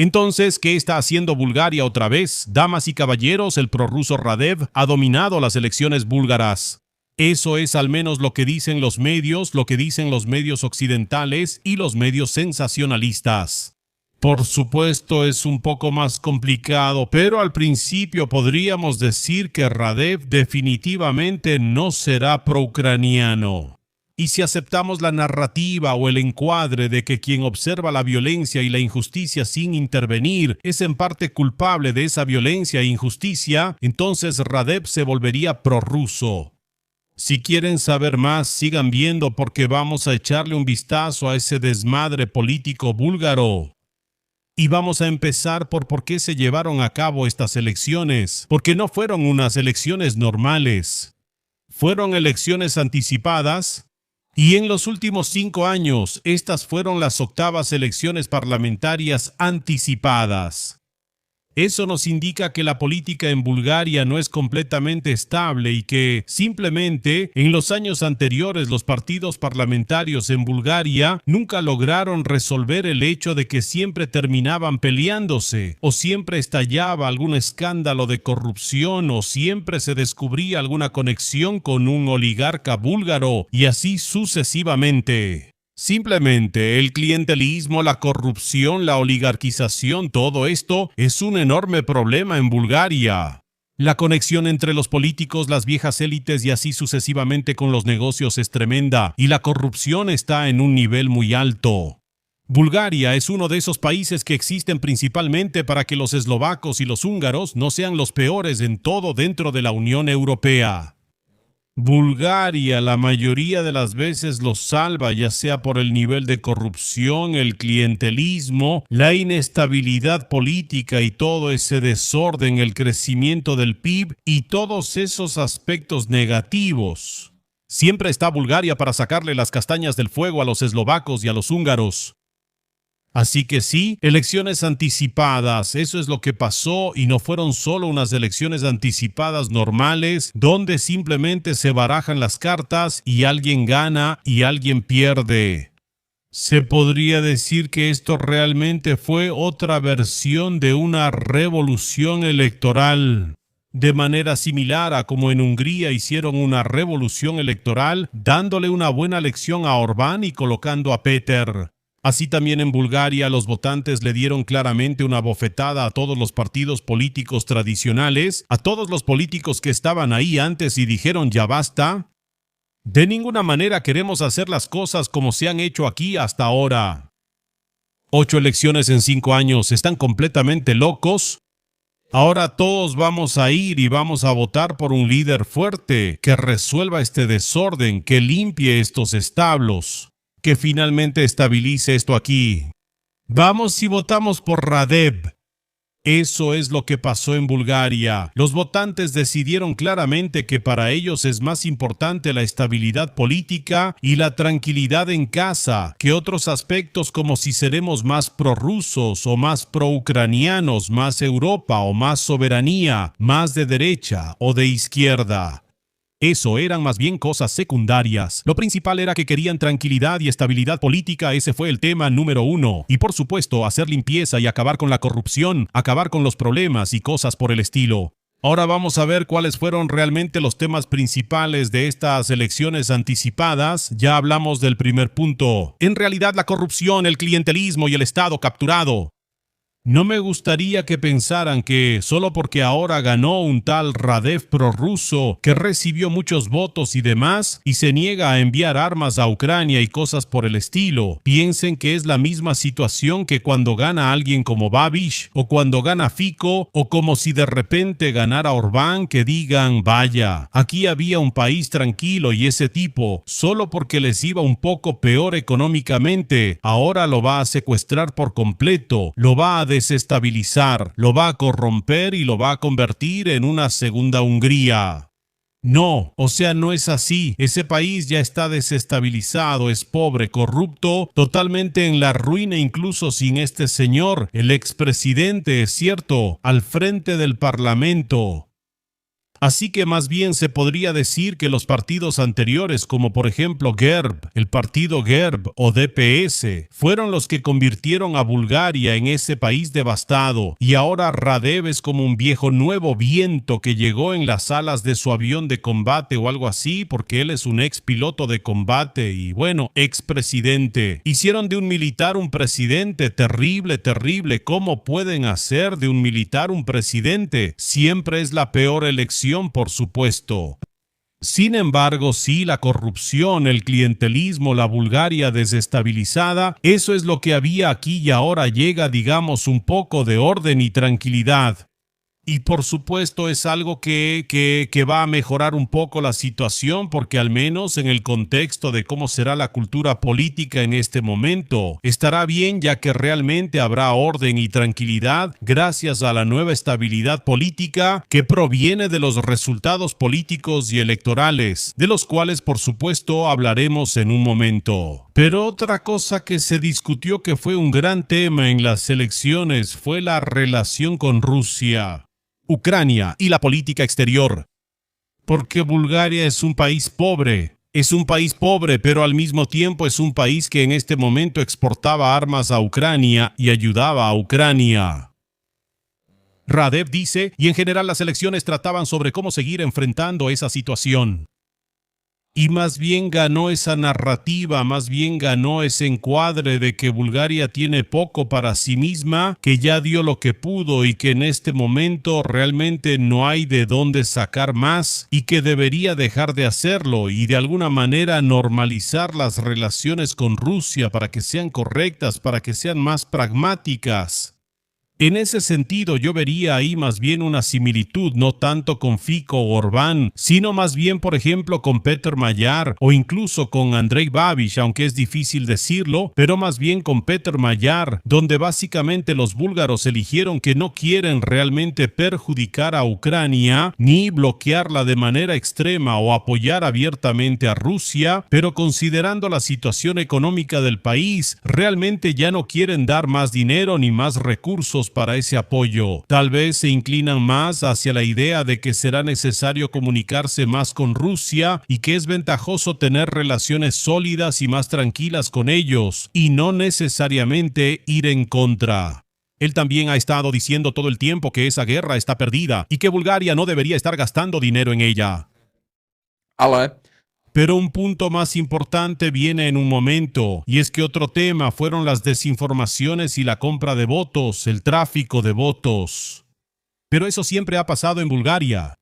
Entonces, ¿qué está haciendo Bulgaria otra vez? Damas y caballeros, el prorruso Radev ha dominado las elecciones búlgaras. Eso es al menos lo que dicen los medios, lo que dicen los medios occidentales y los medios sensacionalistas. Por supuesto es un poco más complicado, pero al principio podríamos decir que Radev definitivamente no será pro-ucraniano. Y si aceptamos la narrativa o el encuadre de que quien observa la violencia y la injusticia sin intervenir es en parte culpable de esa violencia e injusticia, entonces Radev se volvería prorruso. Si quieren saber más, sigan viendo porque vamos a echarle un vistazo a ese desmadre político búlgaro. Y vamos a empezar por qué se llevaron a cabo estas elecciones, porque no fueron unas elecciones normales. Fueron elecciones anticipadas. Y en los últimos 5 años, estas fueron las 8ª elecciones parlamentarias anticipadas. Eso nos indica que la política en Bulgaria no es completamente estable y que, simplemente, en los años anteriores los partidos parlamentarios en Bulgaria nunca lograron resolver el hecho de que siempre terminaban peleándose, o siempre estallaba algún escándalo de corrupción, o siempre se descubría alguna conexión con un oligarca búlgaro, y así sucesivamente. Simplemente el clientelismo, la corrupción, la oligarquización, todo esto es un enorme problema en Bulgaria. La conexión entre los políticos, las viejas élites y así sucesivamente con los negocios es tremenda y la corrupción está en un nivel muy alto. Bulgaria es uno de esos países que existen principalmente para que los eslovacos y los húngaros no sean los peores en todo dentro de la Unión Europea. Bulgaria la mayoría de las veces los salva, ya sea por el nivel de corrupción, el clientelismo, la inestabilidad política y todo ese desorden, el crecimiento del PIB y todos esos aspectos negativos. Siempre está Bulgaria para sacarle las castañas del fuego a los eslovacos y a los húngaros. Así que sí, elecciones anticipadas, eso es lo que pasó y no fueron solo unas elecciones anticipadas normales donde simplemente se barajan las cartas y alguien gana y alguien pierde. Se podría decir que esto realmente fue otra versión de una revolución electoral. De manera similar a como en Hungría hicieron una revolución electoral dándole una buena lección a Orbán y colocando a Péter. Así también en Bulgaria los votantes le dieron claramente una bofetada a todos los partidos políticos tradicionales, a todos los políticos que estaban ahí antes y dijeron ya basta. De ninguna manera queremos hacer las cosas como se han hecho aquí hasta ahora. 8 elecciones en 5 años, ¿están completamente locos? Ahora todos vamos a ir y vamos a votar por un líder fuerte que resuelva este desorden, que limpie estos establos, que finalmente estabilice esto aquí. Vamos y votamos por Radev. Eso es lo que pasó en Bulgaria. Los votantes decidieron claramente que para ellos es más importante la estabilidad política y la tranquilidad en casa que otros aspectos como si seremos más prorrusos o más pro-ucranianos, más Europa o más soberanía, más de derecha o de izquierda. Eso eran más bien cosas secundarias. Lo principal era que querían tranquilidad y estabilidad política, ese fue el tema número 1. Y por supuesto, hacer limpieza y acabar con la corrupción, acabar con los problemas y cosas por el estilo. Ahora vamos a ver cuáles fueron realmente los temas principales de estas elecciones anticipadas. Ya hablamos del primer punto. En realidad, la corrupción, el clientelismo y el Estado capturado. No me gustaría que pensaran que solo porque ahora ganó un tal Radev prorruso que recibió muchos votos y demás y se niega a enviar armas a Ucrania y cosas por el estilo, piensen que es la misma situación que cuando gana alguien como Babiš o cuando gana Fico o como si de repente ganara Orbán, que digan vaya, aquí había un país tranquilo y ese tipo, solo porque les iba un poco peor económicamente, ahora lo va a secuestrar por completo, lo va a desestabilizar, lo va a corromper y lo va a convertir en una segunda Hungría. No, o sea, no es así. Ese país ya está desestabilizado, es pobre, corrupto, totalmente en la ruina incluso sin este señor, el expresidente, es cierto, al frente del parlamento. Así que más bien se podría decir que los partidos anteriores, como por ejemplo GERB, el partido GERB o DPS, fueron los que convirtieron a Bulgaria en ese país devastado, y ahora Radev es como un viejo nuevo viento que llegó en las alas de su avión de combate o algo así, porque él es un ex piloto de combate y bueno, ex presidente. Hicieron de un militar un presidente. Terrible, terrible. ¿Cómo pueden hacer de un militar un presidente? Siempre es la peor elección, por supuesto. Sin embargo, sí, la corrupción, el clientelismo, la Bulgaria desestabilizada, eso es lo que había aquí y ahora llega, digamos, un poco de orden y tranquilidad. Y por supuesto es algo que va a mejorar un poco la situación, porque al menos en el contexto de cómo será la cultura política en este momento, estará bien, ya que realmente habrá orden y tranquilidad gracias a la nueva estabilidad política que proviene de los resultados políticos y electorales, de los cuales por supuesto hablaremos en un momento. Pero otra cosa que se discutió que fue un gran tema en las elecciones fue la relación con Rusia, Ucrania y la política exterior. Porque Bulgaria es un país pobre. Es un país pobre, pero al mismo tiempo es un país que en este momento exportaba armas a Ucrania y ayudaba a Ucrania. Radev dice, y en general las elecciones trataban sobre cómo seguir enfrentando esa situación. Y más bien ganó esa narrativa, más bien ganó ese encuadre de que Bulgaria tiene poco para sí misma, que ya dio lo que pudo y que en este momento realmente no hay de dónde sacar más y que debería dejar de hacerlo y de alguna manera normalizar las relaciones con Rusia para que sean correctas, para que sean más pragmáticas. En ese sentido, yo vería ahí más bien una similitud, no tanto con Fico o Orbán, sino más bien, por ejemplo, con Peter Mayar o incluso con Andrei Babiš, aunque es difícil decirlo, pero más bien con Peter Mayar, donde básicamente los búlgaros eligieron que no quieren realmente perjudicar a Ucrania, ni bloquearla de manera extrema o apoyar abiertamente a Rusia, pero considerando la situación económica del país, realmente ya no quieren dar más dinero ni más recursos para ese apoyo. Tal vez se inclinan más hacia la idea de que será necesario comunicarse más con Rusia y que es ventajoso tener relaciones sólidas y más tranquilas con ellos, y no necesariamente ir en contra. Él también ha estado diciendo todo el tiempo que esa guerra está perdida y que Bulgaria no debería estar gastando dinero en ella. Pero un punto más importante viene en un momento, y es que otro tema fueron las desinformaciones y la compra de votos, el tráfico de votos. Pero eso siempre ha pasado en Bulgaria.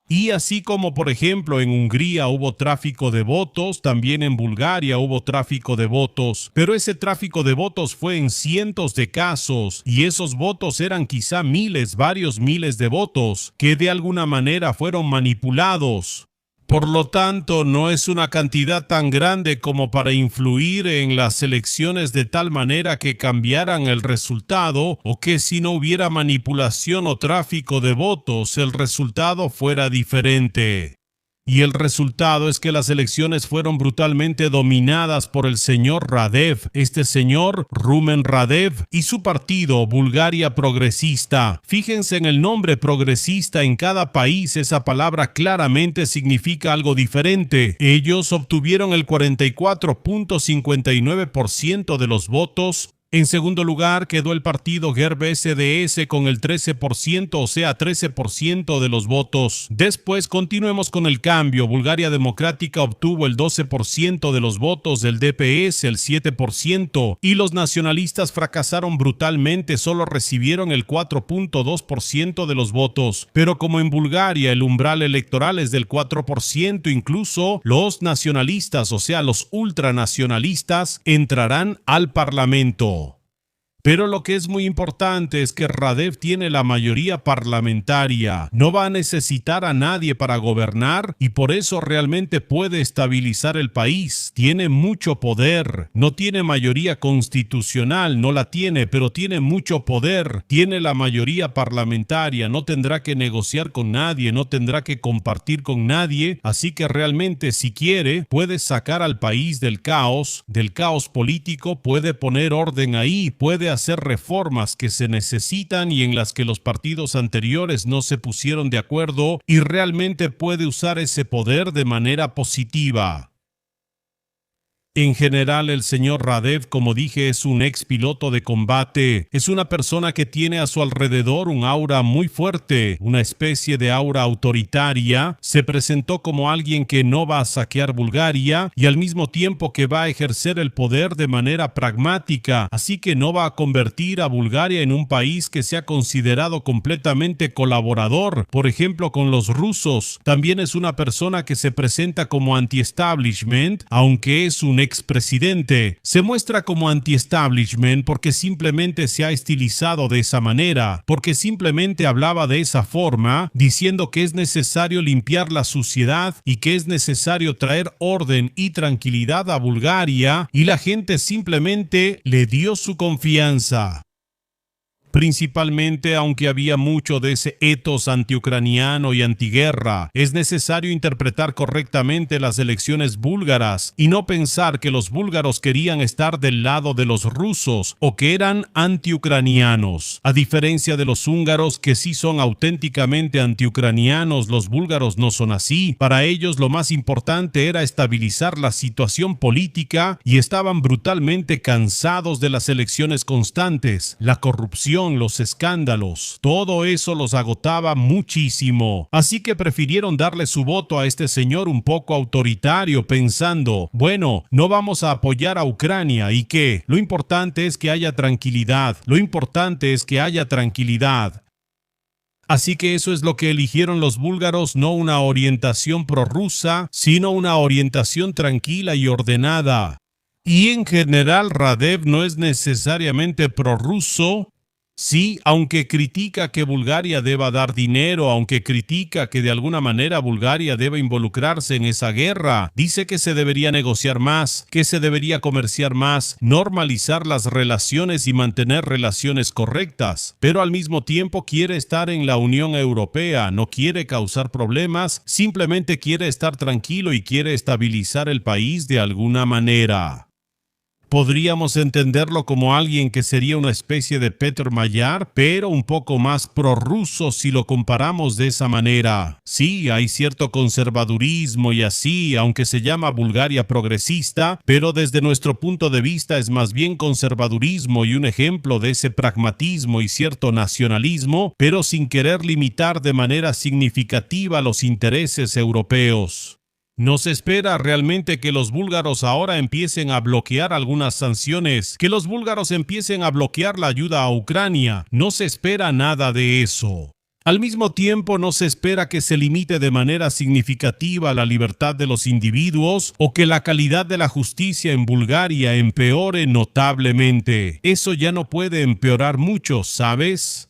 Y así como, por ejemplo, en Hungría hubo tráfico de votos, también en Bulgaria hubo tráfico de votos. Pero ese tráfico de votos fue en cientos de casos, y esos votos eran quizá miles, varios miles de votos, que de alguna manera fueron manipulados. Por lo tanto, no es una cantidad tan grande como para influir en las elecciones de tal manera que cambiaran el resultado, o que si no hubiera manipulación o tráfico de votos, el resultado fuera diferente. Y el resultado es que las elecciones fueron brutalmente dominadas por el señor Radev, este señor Rumen Radev y su partido Bulgaria Progresista. Fíjense en el nombre progresista en cada país, esa palabra claramente significa algo diferente. Ellos obtuvieron el 44.59% de los votos. En segundo lugar quedó el partido GERB-SDS con el 13%, o sea, 13% de los votos. Después continuemos con el cambio. Bulgaria Democrática obtuvo el 12% de los votos, del DPS el 7%, y los nacionalistas fracasaron brutalmente, solo recibieron el 4.2% de los votos. Pero como en Bulgaria el umbral electoral es del 4%, incluso los nacionalistas, o sea, los ultranacionalistas, entrarán al Parlamento. Pero lo que es muy importante es que Radev tiene la mayoría parlamentaria, no va a necesitar a nadie para gobernar y por eso realmente puede estabilizar el país. Tiene mucho poder, no tiene mayoría constitucional, no la tiene, pero tiene mucho poder, tiene la mayoría parlamentaria, no tendrá que negociar con nadie, no tendrá que compartir con nadie, así que realmente si quiere puede sacar al país del caos político, puede poner orden ahí, puede puede hacer reformas que se necesitan y en las que los partidos anteriores no se pusieron de acuerdo y realmente puede usar ese poder de manera positiva. En general, el señor Radev, como dije, es un ex piloto de combate. Es una persona que tiene a su alrededor un aura muy fuerte, una especie de aura autoritaria. Se presentó como alguien que no va a saquear Bulgaria y al mismo tiempo que va a ejercer el poder de manera pragmática, así que no va a convertir a Bulgaria en un país que sea considerado completamente colaborador, por ejemplo, con los rusos. También es una persona que se presenta como anti-establishment, aunque es un expresidente. Se muestra como anti-establishment porque simplemente se ha estilizado de esa manera, porque simplemente hablaba de esa forma, diciendo que es necesario limpiar la suciedad y que es necesario traer orden y tranquilidad a Bulgaria, y la gente simplemente le dio su confianza. Principalmente, aunque había mucho de ese etos antiucraniano y antiguerra, es necesario interpretar correctamente las elecciones búlgaras y no pensar que los búlgaros querían estar del lado de los rusos o que eran antiucranianos. A diferencia de los húngaros, que sí son auténticamente antiucranianos, los búlgaros no son así. Para ellos lo más importante era estabilizar la situación política y estaban brutalmente cansados de las elecciones constantes, la corrupción, los escándalos, todo eso los agotaba muchísimo. Así que prefirieron darle su voto a este señor un poco autoritario, pensando, bueno, no vamos a apoyar a Ucrania y que lo importante es que haya tranquilidad, lo importante es que haya tranquilidad. Así que eso es lo que eligieron los búlgaros, no una orientación prorrusa, sino una orientación tranquila y ordenada. Y en general Radev no es necesariamente prorruso. Sí, aunque critica que Bulgaria deba dar dinero, aunque critica que de alguna manera Bulgaria debe involucrarse en esa guerra, dice que se debería negociar más, que se debería comerciar más, normalizar las relaciones y mantener relaciones correctas, pero al mismo tiempo quiere estar en la Unión Europea, no quiere causar problemas, simplemente quiere estar tranquilo y quiere estabilizar el país de alguna manera. Podríamos entenderlo como alguien que sería una especie de Petr Mayar, pero un poco más prorruso si lo comparamos de esa manera. Sí, hay cierto conservadurismo y así, aunque se llama Bulgaria progresista, pero desde nuestro punto de vista es más bien conservadurismo y un ejemplo de ese pragmatismo y cierto nacionalismo, pero sin querer limitar de manera significativa los intereses europeos. No se espera realmente que los búlgaros ahora empiecen a bloquear algunas sanciones, que los búlgaros empiecen a bloquear la ayuda a Ucrania. No se espera nada de eso. Al mismo tiempo, no se espera que se limite de manera significativa la libertad de los individuos o que la calidad de la justicia en Bulgaria empeore notablemente. Eso ya no puede empeorar mucho, ¿sabes?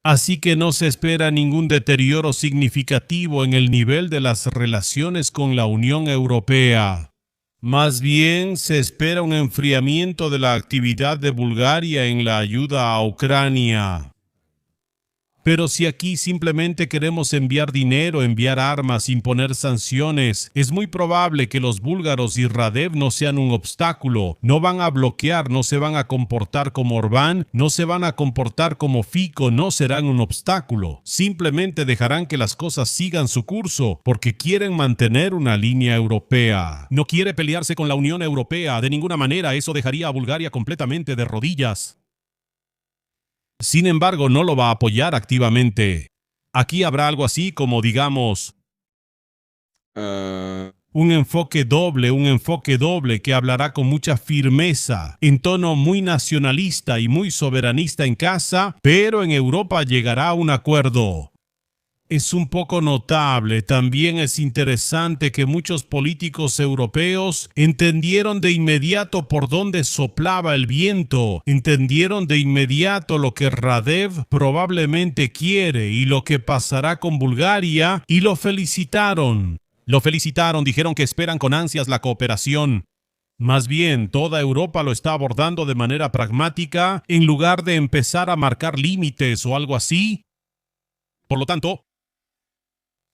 Así que no se espera ningún deterioro significativo en el nivel de las relaciones con la Unión Europea. Más bien, se espera un enfriamiento de la actividad de Bulgaria en la ayuda a Ucrania. Pero si aquí simplemente queremos enviar dinero, enviar armas, imponer sanciones, es muy probable que los búlgaros y Radev no sean un obstáculo. No van a bloquear, no se van a comportar como Orbán, no se van a comportar como Fico, no serán un obstáculo. Simplemente dejarán que las cosas sigan su curso, porque quieren mantener una línea europea. No quiere pelearse con la Unión Europea, de ninguna manera. Eso dejaría a Bulgaria completamente de rodillas. Sin embargo, no lo va a apoyar activamente. Aquí habrá algo así como, digamos, un enfoque doble que hablará con mucha firmeza, en tono muy nacionalista y muy soberanista en casa, pero en Europa llegará a un acuerdo. Es un poco notable, también es interesante que muchos políticos europeos entendieron de inmediato por dónde soplaba el viento, entendieron de inmediato lo que Radev probablemente quiere y lo que pasará con Bulgaria, y lo felicitaron. Dijeron que esperan con ansias la cooperación. Más bien, toda Europa lo está abordando de manera pragmática en lugar de empezar a marcar límites o algo así. Por lo tanto,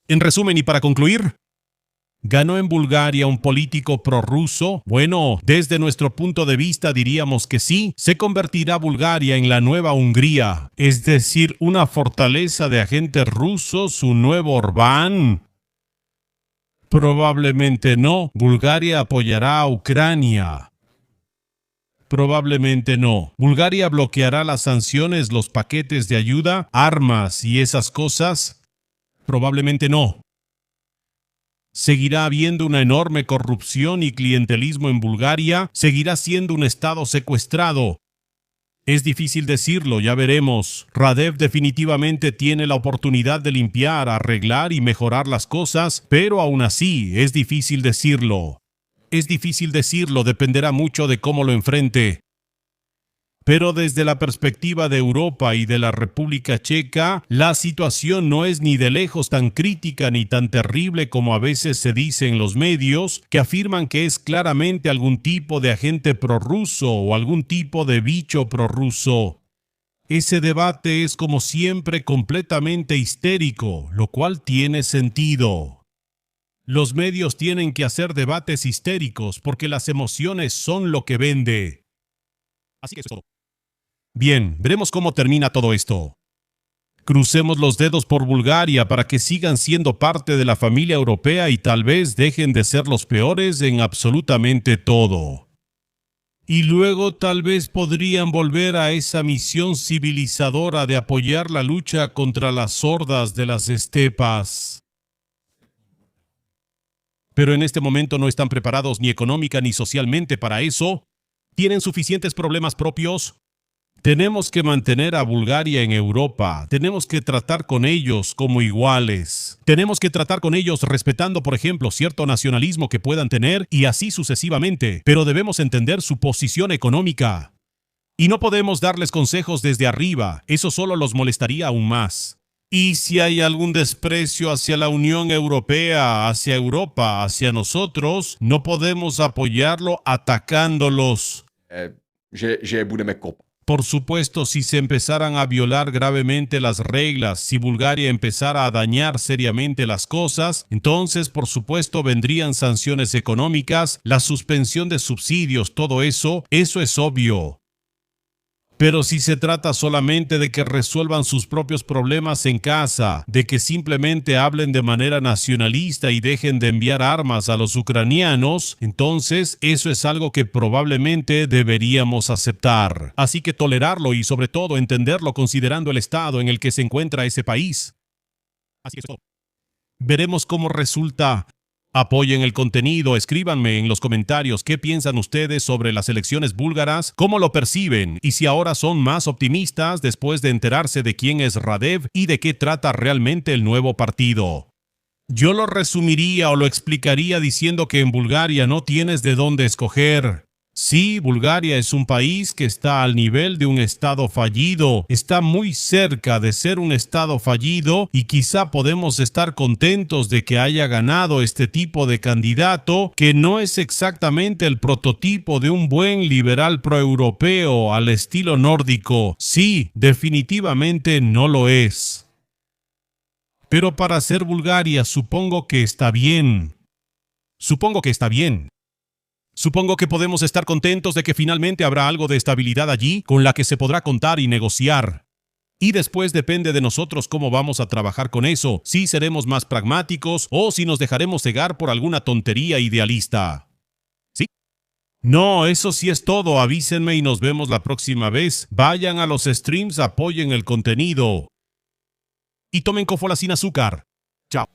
en resumen y para concluir, ¿Ganó en Bulgaria un político prorruso? Bueno, desde nuestro punto de vista diríamos que sí. ¿Se convertirá Bulgaria en la nueva Hungría? Es decir, una fortaleza de agentes rusos, un nuevo Orbán. Probablemente no. Bulgaria apoyará a Ucrania. Probablemente no. Bulgaria bloqueará las sanciones, los paquetes de ayuda, armas y esas cosas. Probablemente no. ¿Seguirá habiendo una enorme corrupción y clientelismo en Bulgaria? ¿Seguirá siendo un estado secuestrado? Es difícil decirlo, ya veremos. Radev definitivamente tiene la oportunidad de limpiar, arreglar y mejorar las cosas, pero aún así es difícil decirlo. Es difícil decirlo, dependerá mucho de cómo lo enfrente. Pero desde la perspectiva de Europa y de la República Checa, la situación no es ni de lejos tan crítica ni tan terrible como a veces se dice en los medios, que afirman que es claramente algún tipo de agente prorruso o algún tipo de bicho prorruso. Ese debate es como siempre completamente histérico, lo cual tiene sentido. Los medios tienen que hacer debates histéricos porque las emociones son lo que vende. Así que eso es todo. Bien, veremos cómo termina todo esto. Crucemos los dedos por Bulgaria para que sigan siendo parte de la familia europea y tal vez dejen de ser los peores en absolutamente todo. Y luego tal vez podrían volver a esa misión civilizadora de apoyar la lucha contra las hordas de las estepas. Pero en este momento no están preparados ni económica ni socialmente para eso. ¿Tienen suficientes problemas propios? Tenemos que mantener a Bulgaria en Europa. Tenemos que tratar con ellos como iguales. Tenemos que tratar con ellos respetando, por ejemplo, cierto nacionalismo que puedan tener y así sucesivamente. Pero debemos entender su posición económica. Y no podemos darles consejos desde arriba. Eso solo los molestaría aún más. Y si hay algún desprecio hacia la Unión Europea, hacia Europa, hacia nosotros, no podemos apoyarlo atacándolos. Por supuesto, si se empezaran a violar gravemente las reglas, si Bulgaria empezara a dañar seriamente las cosas, entonces, por supuesto, vendrían sanciones económicas, la suspensión de subsidios, todo eso es obvio. Pero si se trata solamente de que resuelvan sus propios problemas en casa, de que simplemente hablen de manera nacionalista y dejen de enviar armas a los ucranianos, entonces eso es algo que probablemente deberíamos aceptar. Así que tolerarlo y sobre todo entenderlo considerando el estado en el que se encuentra ese país. Así es todo. Veremos cómo resulta. Apoyen el contenido, escríbanme en los comentarios qué piensan ustedes sobre las elecciones búlgaras, cómo lo perciben y si ahora son más optimistas después de enterarse de quién es Radev y de qué trata realmente el nuevo partido. Yo lo resumiría o lo explicaría diciendo que en Bulgaria no tienes de dónde escoger. Sí, Bulgaria es un país que está al nivel de un estado fallido, está muy cerca de ser un estado fallido y quizá podemos estar contentos de que haya ganado este tipo de candidato que no es exactamente el prototipo de un buen liberal proeuropeo al estilo nórdico. Sí, definitivamente no lo es. Pero para ser Bulgaria supongo que está bien. Supongo que está bien. Supongo que podemos estar contentos de que finalmente habrá algo de estabilidad allí con la que se podrá contar y negociar. Y después depende de nosotros cómo vamos a trabajar con eso, si seremos más pragmáticos o si nos dejaremos cegar por alguna tontería idealista. ¿Sí? No, eso sí es todo. Avísenme y nos vemos la próxima vez. Vayan a los streams, apoyen el contenido. Y tomen Cofola sin azúcar. Chao.